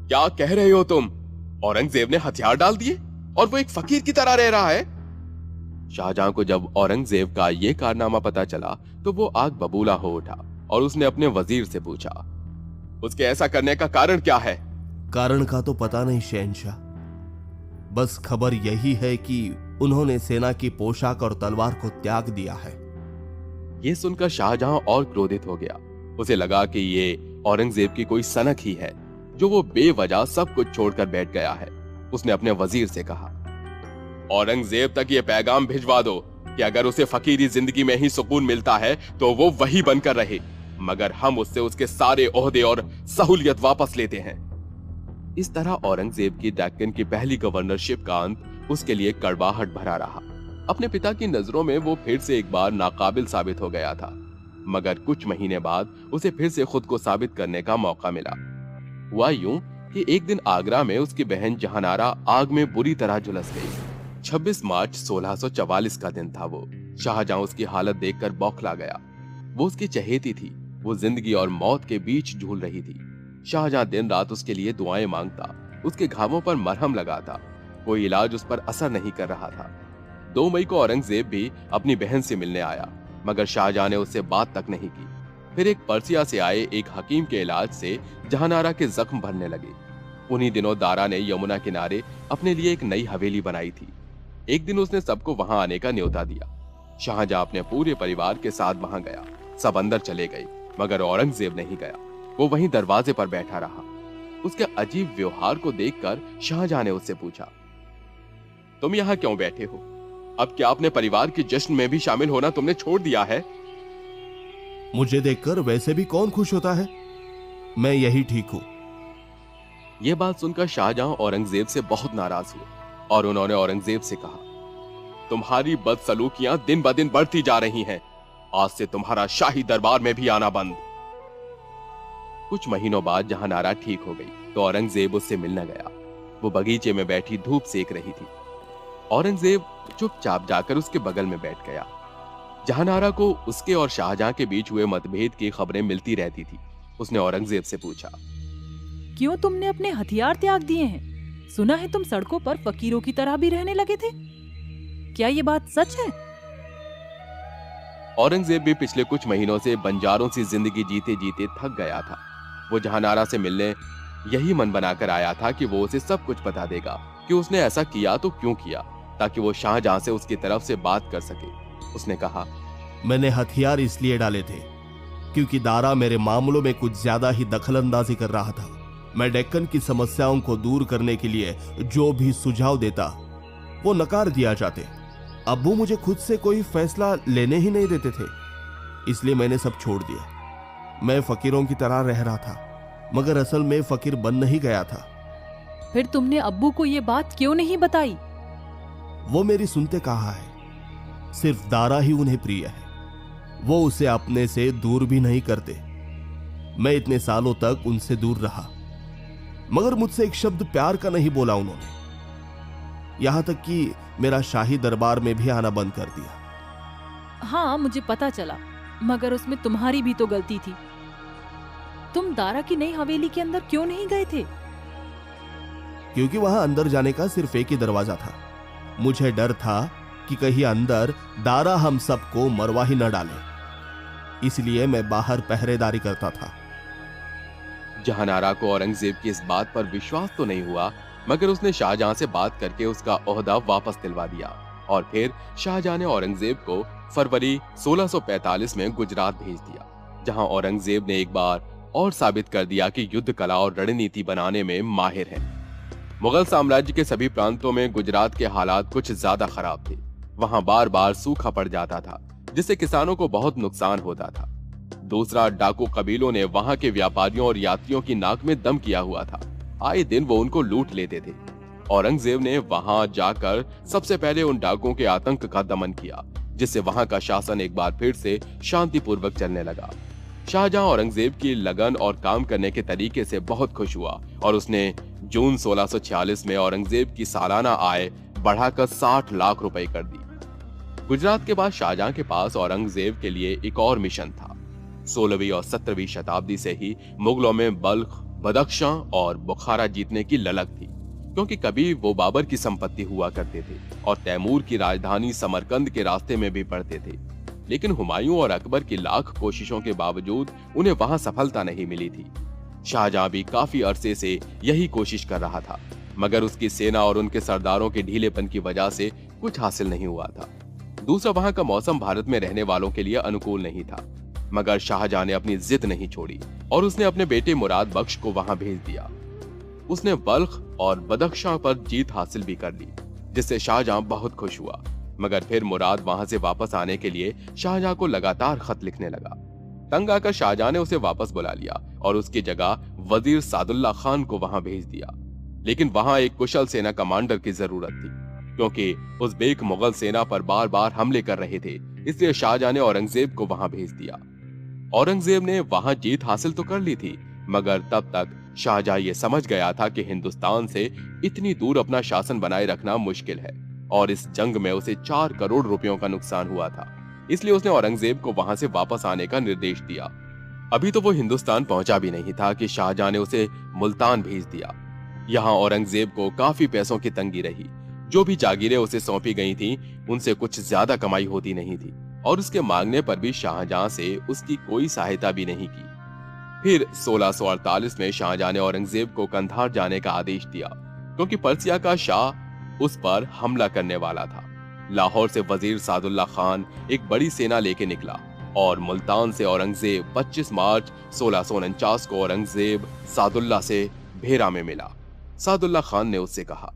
क्या कह रहे हो तुम? औरंगजेब ने हथियार डाल दिए और वो एक फकीर की तरह रह रहा है। शाहजहां को जब औरंगजेब का ये कारनामा पता चला तो वो आग बबूला हो उठा और उसने अपने वजीर से पूछा, उसके ऐसा करने का कारण क्या है? कारण का तो पता नहीं शहंशाह, बस खबर यही है कि उन्होंने सेना की पोशाक और तलवार को त्याग दिया है। यह सुनकर शाहजहां और क्रोधित हो गया। उसे लगा कि ये औरंगजेब की कोई सनक ही है जो वो बेवजह सब कुछ छोड़कर बैठ गया है। उसने अपने वजीर से कहा, औरंगजेब तक ये पैगाम भिजवा दो कि अगर उसे फकीरी जिंदगी में ही सुकून मिलता है तो वो वही बनकर रहे, मगर हम उससे उसके सारे ओहदे और सहूलियत वापस लेते हैं। इस तरह औरंगजेब की डेक्कन की पहली गवर्नरशिप का अंत उसके लिए कड़वाहट भरा रहा। अपने पिता की नजरों में वो फिर से एक बार नाकाबिल साबित हो गया था, मगर कुछ महीने बाद उसे फिर से खुद को साबित करने का मौका मिला। हुआ यूं कि एक दिन आगरा में उसकी बहन जहानारा आग में बुरी तरह झुलस गई। 26 मार्च 1644 का दिन था वो। शाहजहां उसकी हालत देखकर बौखला गया। वो उसकी चहेती थी, वो जिंदगी और मौत के बीच झूल रही थी। शाहजहां दिन रात उसके लिए दुआएं मांगता, उसके घावों पर मरहम लगाता, कोई इलाज उस पर असर नहीं कर रहा था। 2 मई को औरंगजेब भी अपनी बहन से मिलने आया, मगर शाहजहां ने उससे बात तक नहीं की। फिर एक पर्सिया से आए एक हकीम के इलाज से जहानारा के जख्म भरने लगे। उन्हीं दिनों दारा ने यमुना किनारे अपने लिए एक नई हवेली बनाई थी। एक दिन उसने सबको वहां आने का न्योता दिया। शाहजहां अपने पूरे परिवार के साथ वहां गया। सब अंदर चले गए, मगर औरंगजेब नहीं गया। वो वहीं दरवाजे पर बैठा रहा। उसके अजीब व्यवहार को देखकर शाहजहां ने उससे पूछा, तुम यहाँ क्यों बैठे हो? अब क्या अपने परिवार के जश्न में भी शामिल होना तुमने छोड़ दिया है? मुझे देखकर वैसे भी कौन खुश होता है, मैं यही ठीक हूं। यह बात सुनकर शाहजहां औरंगजेब से बहुत नाराज हुए और उन्होंने औरंगजेब से कहा, तुम्हारी बदसलूकियां दिन ब दिन बढ़ती जा रही हैं। आज से तुम्हारा शाही दरबार में भी आना बंद। कुछ महीनों बाद जहानारा ठीक हो गई तो औरंगजेब उससे मिलने गया। वो बगीचे में बैठी धूप सेक रही थी। औरंगजेब चुपचाप जाकर उसके बगल में बैठ गया। जहानारा को उसके और शाहजहां के बीच हुए मतभेद की खबरें मिलती रहती थी। उसने औरंगजेब से पूछा, क्यों तुमने अपने हथियार त्याग दिए हैं? सुना है तुम सड़कों पर फकीरों की तरह भी रहने लगे थे। क्या ये बात सच है? औरंगजेब भी पिछले कुछ महीनों से बंजारों सी जिंदगी जीते जीते थक गया था। वो जहानारा से मिलने यही मन बनाकर आया था कि वो उसे सब कुछ बता देगा कि उसने ऐसा किया तो क्यों किया, ताकि वो शाहजहां से उसकी तरफ से बात कर सके। उसने कहा, मैंने हथियार इसलिए डाले थे क्योंकि दारा मेरे मामलों में कुछ ज्यादा ही दखलंदाजी कर रहा था। मैं डेक्कन की समस्याओं को दूर करने के लिए जो भी सुझाव देता वो नकार दिया जाते। अब्बू मुझे खुद से कोई फैसला लेने ही नहीं देते थे, इसलिए मैंने सब छोड़ दिया। मैं फकीरों की तरह रह रहा था, मगर असल में फकीर बन नहीं गया था। फिर तुमने अब्बू को ये बात क्यों नहीं बताई? वो मेरी सुनते कहा है, सिर्फ दारा ही उन्हें प्रिय है। वो उसे अपने से दूर भी नहीं करते। मैं इतने सालों तक उनसे दूर रहा, मगर मुझसे एक शब्द प्यार का नहीं बोला उन्होंने। यहां तक कि मेरा शाही दरबार में भी आना बंद कर दिया। हाँ, मुझे पता चला, मगर उसमें तुम्हारी भी तो गलती थी। तुम दारा की नई हवेली के अंदर क्यों नहीं गए थे? क्योंकि वहां अंदर जाने का सिर्फ एक ही दरवाजा था। मुझे डर था कि कहीं अंदर दारा हम सबको मरवा ही न डाले, इसलिए मैं बाहर पहरेदारी करता था। जहानारा को औरंगजेब की इस बात पर विश्वास तो नहीं हुआ, मगर उसने शाहजहां से बात करके उसका ओहदा वापस दिलवा दिया और फिर शाहजहां ने औरंगजेब को फरवरी 1645 में गुजरात भेज दिया, जहां औरंगजेब ने एक बार और साबित कर दिया कि युद्ध कला और रणनीति बनाने में माहिर है। मुगल साम्राज्य के सभी प्रांतों में गुजरात के हालात कुछ ज्यादा खराब थे। वहां बार बार सूखा पड़ जाता था, जिससे किसानों को बहुत नुकसान होता था। दूसरा, डाकू कबीलों ने वहां के व्यापारियों और यात्रियों की नाक में दम किया हुआ था। आए दिन वो उनको लूट लेते थे। औरंगजेब ने वहां जाकर सबसे पहले उन डाकुओं के आतंक का दमन किया, जिससे वहां का शासन एक बार फिर से शांतिपूर्वक चलने लगा। शाहजहां औरंगजेब की लगन और काम करने के तरीके से बहुत खुश हुआ और उसने जून 1646 में औरंगजेब की सालाना आय बढ़ाकर 60 लाख रुपए कर दी। गुजरात के बाद शाहजहां के पास औरंगजेब के लिए एक और मिशन था। 16वीं और 17वीं शताब्दी से ही मुगलों में बल्ख बदख्शां और बुखारा जीतने की ललक थी, क्योंकि कभी वो बाबर की संपत्ति हुआ करते थे और तैमूर की राजधानी समरकंद के रास्ते में भी पड़ते थे। लेकिन हुमायूं और अकबर की लाख कोशिशों के बावजूद उन्हें वहां सफलता नहीं मिली थी। शाहजहां भी काफी अरसे से यही कोशिश कर रहा था, मगर उसकी सेना और उनके सरदारों के ढीलेपन की वजह से कुछ हासिल नहीं हुआ था। दूसरा, वहां का मौसम भारत में रहने वालों के लिए अनुकूल नहीं था, मगर शाहजहां ने अपनी जिद नहीं छोड़ी और उसने अपने बेटे मुराद बख्श को वहां भेज दिया। उसने बल्ख और बदख्शां पर जीत हासिल भी कर ली, जिससे शाहजहां बहुत खुश हुआ। मगर फिर मुराद वहां से वापस आने के लिए शाहजहां को लगातार खत लिखने लगा। तंग आकर शाहजहां ने उसे वापस बुला लिया और उसकी जगह वजीर सादुल्ला खान को वहां भेज दिया। लेकिन वहां एक कुशल सेना कमांडर की जरूरत थी, क्योंकि उज़्बेक मुगल सेना पर बार बार हमले कर रहे थे। इसलिए शाहजहां ने औरंगजेब को वहां भेज दिया। औरंगजेब ने वहां जीत हासिल तो कर ली थी, मगर तब तक शाहजहां ये समझ गया था कि हिंदुस्तान से इतनी दूर अपना शासन बनाए रखना मुश्किल है और इस जंग में उसे 4 करोड़ रुपयों का नुकसान हुआ था। इसलिए उसने औरंगजेब को वहां से वापस आने का निर्देश दिया। अभी तो वो हिंदुस्तान पहुंचा भी नहीं था कि शाहजहां ने उसे मुल्तान भेज दिया। यहाँ औरंगजेब को काफी पैसों की तंगी रही। जो भी जागीरें उसे सौंपी गई थीं, उनसे कुछ ज्यादा कमाई होती नहीं थी और उसके मांगने पर भी शाहजहां से उसकी कोई सहायता भी नहीं की। फिर 1648 में शाहजहां ने औरंगजेब को कंधार जाने का आदेश दिया, क्योंकि पर्सिया का शाह उस पर हमला करने वाला था। लाहौर से वजीर सादुल्ला खान एक बड़ी सेना लेके निकला और मुल्तान से औरंगजेब 25 मार्च 1649 को औरंगजेब सादुल्ला से भेरा में मिला। सादुल्ला खान ने उससे कहा,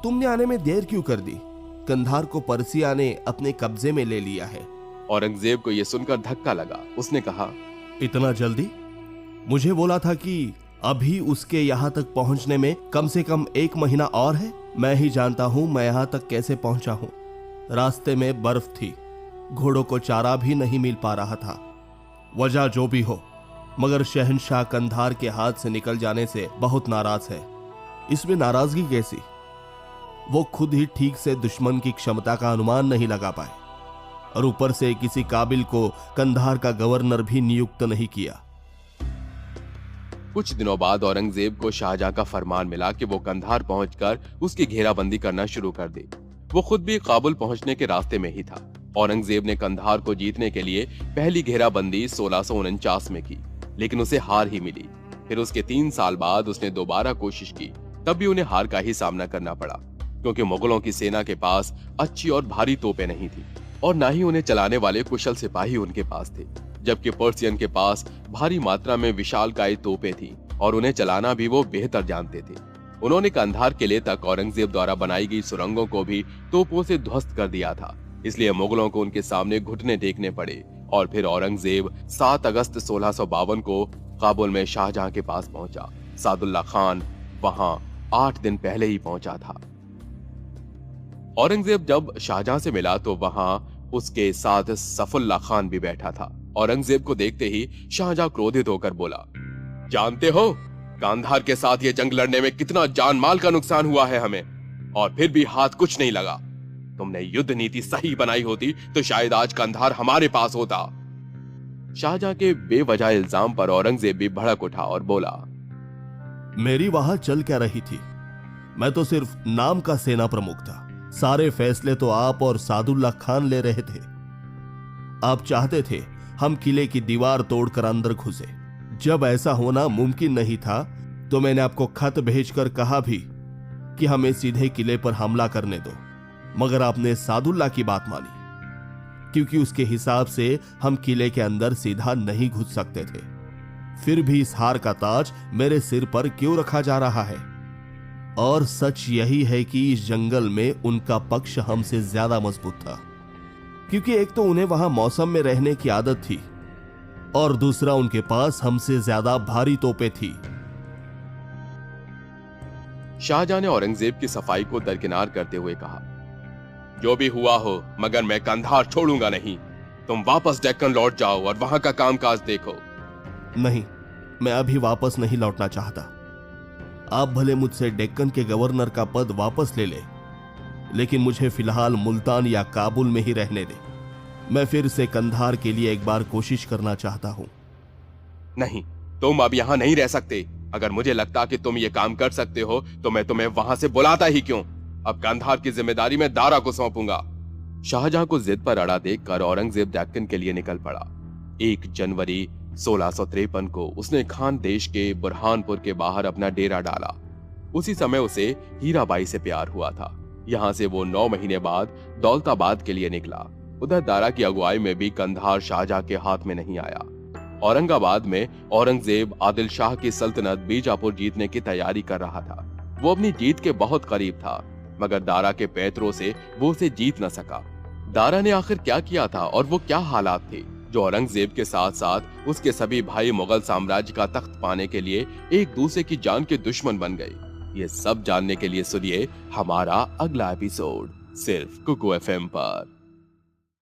तुमने आने में देर क्यों कर दी? कंधार को पर्सिया ने अपने कब्जे में ले लिया है। औरंगजेब को यह सुनकर धक्का लगा। उसने कहा, इतना जल्दी? मुझे बोला था कि अभी उसके यहाँ तक पहुँचने में कम से कम 1 महीना और है। मैं ही जानता हूँ मैं यहाँ तक कैसे पहुंचा हूँ। रास्ते में बर्फ थी, घोड़ों को चारा भी नहीं मिल पा रहा था। वजह जो भी हो, मगर शहंशाह कंधार के हाथ से निकल जाने से बहुत नाराज है। इसमें नाराजगी कैसी? वो खुद ही ठीक से दुश्मन की क्षमता का अनुमान नहीं लगा पाए और ऊपर से किसी काबिल को कंधार का गवर्नर भी नियुक्त नहीं किया। कुछ दिनों बाद औरंगजेब को शाहजहां का फरमान मिला कि वो कंधार पहुंचकर उसकी घेराबंदी करना शुरू कर दे। वो खुद भी काबुल पहुंचने के रास्ते में ही था। औरंगजेब ने कंधार को जीतने के लिए पहली घेराबंदी 1649 में की, लेकिन उसे हार ही मिली। फिर उसके 3 साल बाद उसने दोबारा कोशिश की, तब भी उन्हें हार का ही सामना करना पड़ा, क्योंकि मुगलों की सेना के पास अच्छी और भारी तोपें नहीं थी और न ही उन्हें चलाने वाले कुशल सिपाही उनके पास थे, जबकि पर्सियन के पास भारी मात्रा में विशालकाय तोपें थीं और उन्हें चलाना भी वो बेहतर जानते थे। उन्होंने कंधार किले तक औरंगजेब द्वारा बनाई गई सुरंगों को भी तोपों से ध्वस्त कर दिया था। इसलिए मुगलों को उनके सामने घुटने टेकने पड़े और फिर औरंगजेब 7 अगस्त 1652 को काबुल में शाहजहां के पास पहुंचा। सादुल्ला खान वहां 8 दिन पहले ही पहुंचा था। औरंगजेब जब शाहजहां से मिला तो वहां उसके साथ सफुल्ला खान भी बैठा था। औरंगजेब को देखते ही शाहजहां क्रोधित होकर बोला, जानते हो गांधार के साथ ये जंग लड़ने में कितना जान माल का नुकसान हुआ है हमें, और फिर भी हाथ कुछ नहीं लगा। तुमने युद्ध नीति सही बनाई होती तो शायद आज कंधार हमारे पास होता। शाहजहां के बेवजह इल्जाम पर औरंगजेब भी भड़क उठा और बोला, मेरी वहां चल क्या रही थी? मैं तो सिर्फ नाम का सेना प्रमुख था। सारे फैसले तो आप और सादुल्ला खान ले रहे थे। आप चाहते थे हम किले की दीवार तोड़कर अंदर घुसे। जब ऐसा होना मुमकिन नहीं था तो मैंने आपको खत भेजकर कहा भी कि हमें सीधे किले पर हमला करने दो, मगर आपने सादुल्ला की बात मानी, क्योंकि उसके हिसाब से हम किले के अंदर सीधा नहीं घुस सकते थे। फिर भी इस हार का ताज मेरे सिर पर क्यों रखा जा रहा है? और सच यही है कि इस जंगल में उनका पक्ष हमसे ज्यादा मजबूत था, क्योंकि एक तो उन्हें वहां मौसम में रहने की आदत थी और दूसरा उनके पास हमसे ज्यादा भारी तोपें थी। शाहजहां ने औरंगजेब की सफाई को दरकिनार करते हुए कहा, जो भी हुआ हो, मगर मैं कंधार छोड़ूंगा नहीं। तुम वापस डेक्कन लौट जाओ और वहां का कामकाज देखो। नहीं, मैं अभी वापस नहीं लौटना चाहता। आप भले मुझसे डेक्कन के गवर्नर का पद वापस ले ले, लेकिन मुझे फिलहाल मुल्तान या काबुल में ही रहने दे। मैं फिर से कंधार के लिए एक बार कोशिश करना चाहता हूं। नहीं, तुम अब यहाँ नहीं रह सकते। अगर मुझे लगता कि तुम ये काम कर सकते हो तो मैं तुम्हें वहां से बुलाता ही क्यों। अब कंधार की जिम्मेदारी मैं दारा को सौंपूंगा। शाहजहां को जिद पर अड़ा देखकर औरंगजेब डेक्कन के लिए निकल पड़ा। 1 जनवरी 1653 को उसने खान देश के बुरहानपुर के बाहर अपना डेरा डाला। उसी समय उसे हीराबाई से प्यार हुआ था। यहाँ से वो 9 महीने बाद दौलताबाद के लिए निकला। उधर दारा की अगुवाई में भी कंधार शाहजहां के हाथ में नहीं आया। औरंगाबाद में औरंगजेब आदिल शाह की सल्तनत बीजापुर जीतने की तैयारी कर रहा था। वो अपनी जीत के बहुत करीब था, मगर दारा के पैतरों से वो उसे जीत न सका। दारा ने आखिर क्या किया था और वो क्या हालात थे जो औरंगजेब के साथ साथ उसके सभी भाई मुगल साम्राज्य का तख्त पाने के लिए एक दूसरे की जान के दुश्मन बन गए। ये सब जानने के लिए सुनिए हमारा अगला एपिसोड सिर्फ कुकू FM पर।